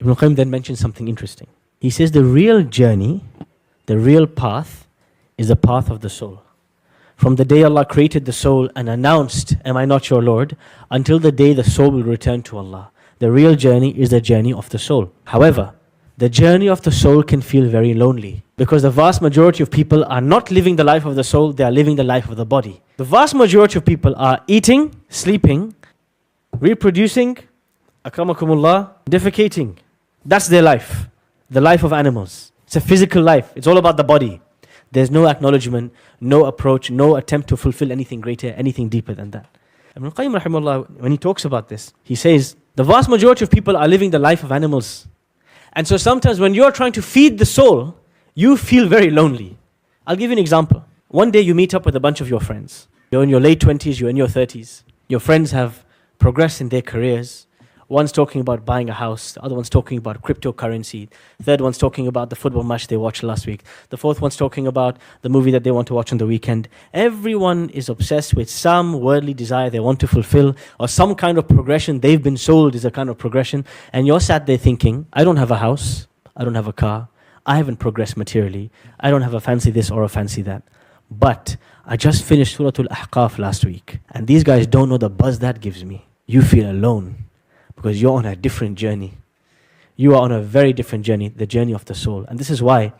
Ibn Qayyim then mentions something interesting. He says the real journey, the real path, is the path of the soul. From the day Allah created the soul and announced, "Am I not your Lord?" until the day the soul will return to Allah. The real journey is the journey of the soul. However, the journey of the soul can feel very lonely because the vast majority of people are not living the life of the soul, they are living the life of the body. The vast majority of people are eating, sleeping, reproducing, akramakumullah, defecating. That's their life, the life of animals. It's a physical life, it's all about the body. There's no acknowledgement, no approach, no attempt to fulfill anything greater, anything deeper than that. Ibn Qayyim rahimahullah, when he talks about this, he says, the vast majority of people are living the life of animals. And so sometimes when you're trying to feed the soul, you feel very lonely. I'll give you an example. One day you meet up with a bunch of your friends. You're in your late 20s, you're in your 30s. Your friends have progressed in their careers. One's talking about buying a house, the other one's talking about cryptocurrency, third one's talking about the football match they watched last week, the fourth one's talking about the movie that they want to watch on the weekend. Everyone is obsessed with some worldly desire they want to fulfill, or some kind of progression they've been sold is a kind of progression, and you're sat there thinking, I don't have a house, I don't have a car, I haven't progressed materially, I don't have a fancy this or a fancy that, but I just finished Surah Al-Baqarah last week, and these guys don't know the buzz that gives me. You feel alone. Because you're on a different journey. You are on a very different journey, the journey of the soul. And this is why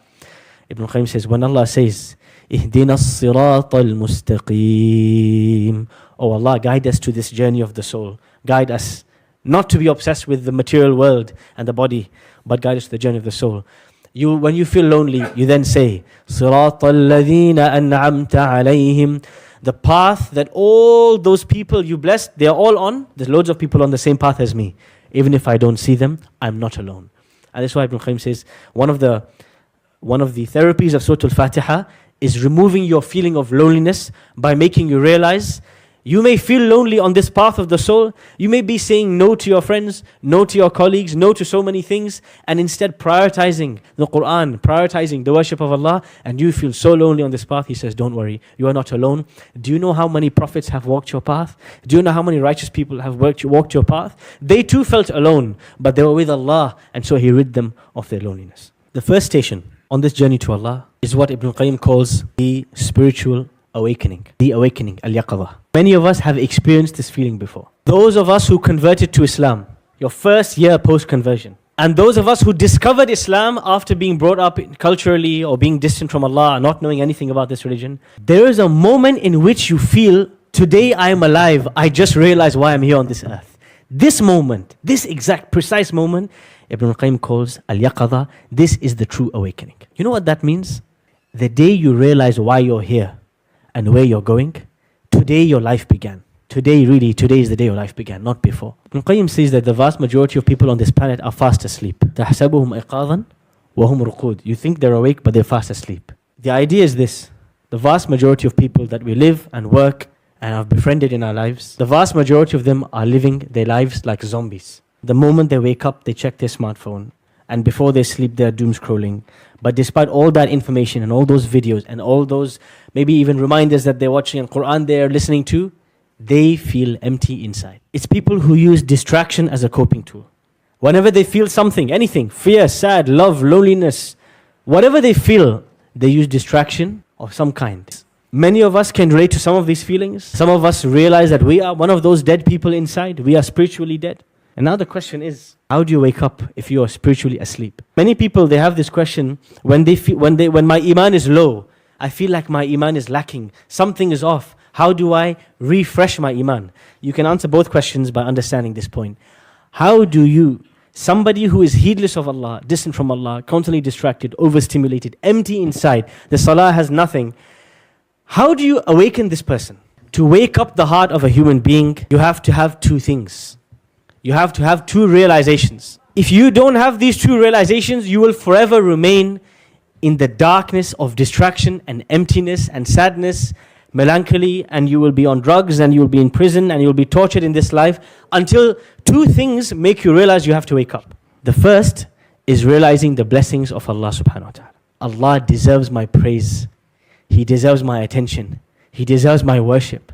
Ibn Qayyim says, when Allah says, اهدنا الصراط المستقيم, oh Allah, guide us to this journey of the soul. Guide us not to be obsessed with the material world and the body, but guide us to the journey of the soul. When you feel lonely, you then say, صراط الذين أنعمت عليهم, the path that all those people you blessed, they are all on. There's loads of people on the same path as me. Even if I don't see them, I'm not alone. And that's why Ibn Qayyim says, one of the therapies of Surah Al-Fatiha is removing your feeling of loneliness by making you realize you may feel lonely on this path of the soul. You may be saying no to your friends, no to your colleagues, no to so many things, and instead prioritizing the Qur'an, prioritizing the worship of Allah, and you feel so lonely on this path. He says, don't worry, you are not alone. Do you know how many prophets have walked your path? Do you know how many righteous people have walked your path? They too felt alone, but they were with Allah, and so He rid them of their loneliness. The first station on this journey to Allah is what Ibn Qayyim calls the spiritual awakening, the awakening, al-yaqadha. Many of us have experienced this feeling before. Those of us who converted to Islam, your first year post-conversion, and those of us who discovered Islam after being brought up culturally or being distant from Allah, not knowing anything about this religion, there is a moment in which you feel, today I am alive, I just realized why I'm here on this earth. This moment, this exact precise moment, Ibn Qayyim calls al-yaqadha. This is the true awakening. You know what that means? The day you realize why you're here and where you're going, today your life began. Today is the day your life began, not before. Ibn Qayyim says that the vast majority of people on this planet are fast asleep. تَحْسَبُهُمْ إِقَاظًا وَهُمْ رُقُودٌ. You think they're awake, but they're fast asleep. The idea is this: the vast majority of people that we live and work and have befriended in our lives, the vast majority of them are living their lives like zombies. The moment they wake up, they check their smartphone, and before they sleep, they're doom scrolling. But despite all that information and all those videos and all those maybe even reminders that they're watching and Qur'an they're listening to, they feel empty inside. It's people who use distraction as a coping tool. Whenever they feel something, anything, fear, sad, love, loneliness, whatever they feel, they use distraction of some kind. Many of us can relate to some of these feelings. Some of us realize that we are one of those dead people inside. We are spiritually dead. And now the question is, how do you wake up if you are spiritually asleep? Many people, they have this question when my iman is low. I feel like my iman is lacking. Something is off. How do I refresh my iman? You can answer both questions by understanding this point. How do you, somebody who is heedless of Allah, distant from Allah, constantly distracted, overstimulated, empty inside, the salah has nothing, how do you awaken this person? To wake up the heart of a human being, you have to have two things. You have to have two realizations. If you don't have these two realizations, you will forever remain in the darkness of distraction and emptiness and sadness, melancholy, and you will be on drugs and you will be in prison and you will be tortured in this life until two things make you realize you have to wake up. The first is realizing the blessings of Allah subhanahu wa ta'ala. Allah deserves my praise. He deserves my attention. He deserves my worship.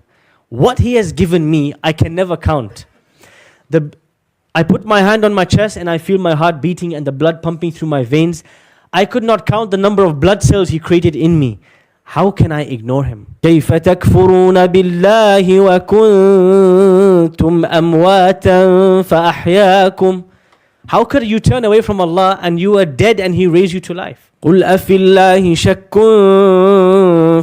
What He has given me, I can never count. I put my hand on my chest and I feel my heart beating and the blood pumping through my veins. I could not count the number of blood cells He created in me. How can I ignore Him? كيف تكفرون بالله وكنتم أمواتا فأحياكم. How could you turn away from Allah and you were dead and He raised you to life? قل أفي الله شك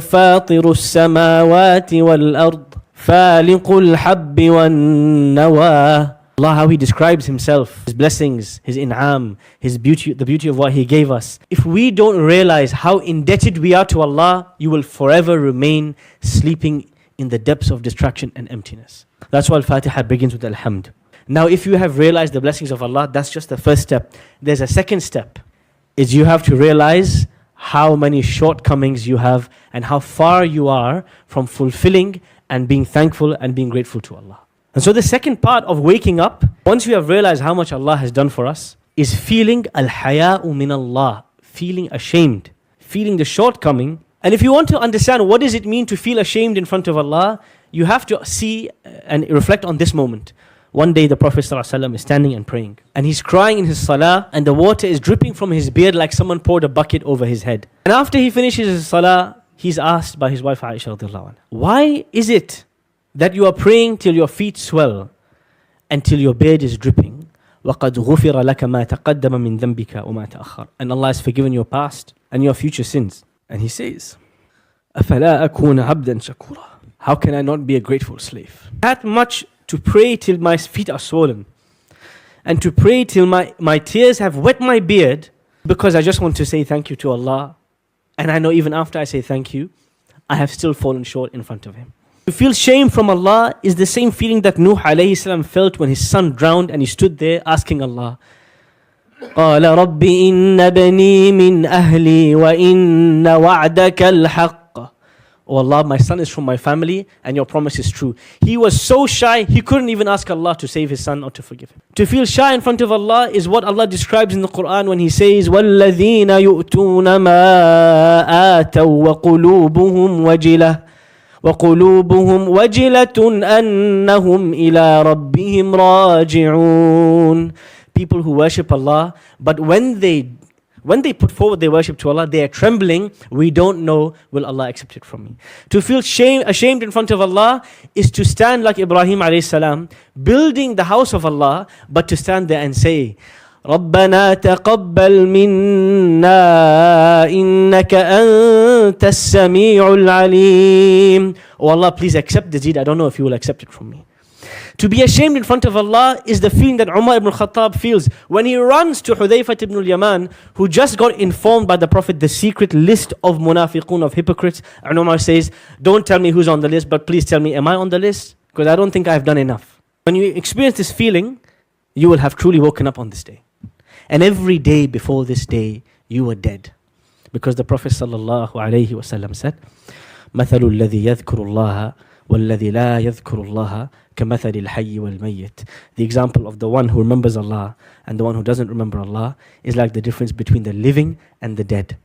فاطر السماوات والأرض فالق الحب والنوى. Allah, how He describes Himself, His blessings, His in'am, His beauty, the beauty of what He gave us. If we don't realize how indebted we are to Allah, you will forever remain sleeping in the depths of distraction and emptiness. That's why Al-Fatiha begins with Alhamd. Now, if you have realized the blessings of Allah, that's just the first step. There's a second step, is you have to realize how many shortcomings you have and how far you are from fulfilling and being thankful and being grateful to Allah. And so the second part of waking up, once we have realized how much Allah has done for us, is feeling al-haya'u min Allah, feeling ashamed, feeling the shortcoming. And if you want to understand what does it mean to feel ashamed in front of Allah, you have to see and reflect on this moment. One day the Prophet ﷺ is standing and praying, and he's crying in his salah, and the water is dripping from his beard like someone poured a bucket over his head. And after he finishes his salah, he's asked by his wife Aisha radiallahu anha, why is it that you are praying till your feet swell and till your beard is dripping? وَقَدْ غُفِرَ لَكَ مَا تَقَدَّمَ مِن ذَنْبِكَ وَمَا تَأَخَّرَ. And Allah has forgiven your past and your future sins. And He says, أَفَلَا أَكُونَ عَبْدًا شَكُورًا. How can I not be a grateful slave? That much to pray till my feet are swollen, and to pray till my tears have wet my beard, because I just want to say thank you to Allah. And I know even after I say thank you, I have still fallen short in front of Him. To feel shame from Allah is the same feeling that Nuh alayhi salam felt when his son drowned and he stood there asking Allah, قَالَ رَبِّ إِنَّ بَنِي مِنْ أَهْلِي وَإِنَّ وَعْدَكَ الْحَقِّ. Oh Allah, my son is from my family and your promise is true. He was so shy, he couldn't even ask Allah to save his son or to forgive him. To feel shy in front of Allah is what Allah describes in the Qur'an when He says, وَالَّذِينَ يُؤْتُونَ مَا آتَوا وَقُلُوبُهُمْ وَجِلَةٌ أَنَّهُمْ إِلَىٰ رَبِّهِمْ رَاجِعُونَ. People who worship Allah, but when they put forward their worship to Allah, they are trembling. We don't know, will Allah accept it from me? To feel ashamed in front of Allah is to stand like Ibrahim alayhi salam, building the house of Allah, but to stand there and say, رَبَّنَا تَقَبَّلْ مِنَّا إِنَّكَ أَنْتَ السَّمِيعُ الْعَلِيمُ. Oh Allah, please accept the deed. I don't know if you will accept it from me. To be ashamed in front of Allah is the feeling that Umar ibn Khattab feels when he runs to Hudayfah ibn al-Yaman, who just got informed by the Prophet the secret list of munafiqun, of hypocrites. And Umar says, don't tell me who's on the list, but please tell me, am I on the list? Because I don't think I've done enough. When you experience this feeling, you will have truly woken up on this day. And every day before this day, you were dead. Because the Prophet sallallahu alayhi wa sallam said, مَثَلُ الَّذِي يَذْكُرُ اللَّهَ وَالَّذِي لَا يَذْكُرُ اللَّهَ كَمَثَلِ الْحَيِّ وَالْمَيِّتِ. The example of the one who remembers Allah and the one who doesn't remember Allah is like the difference between the living and the dead.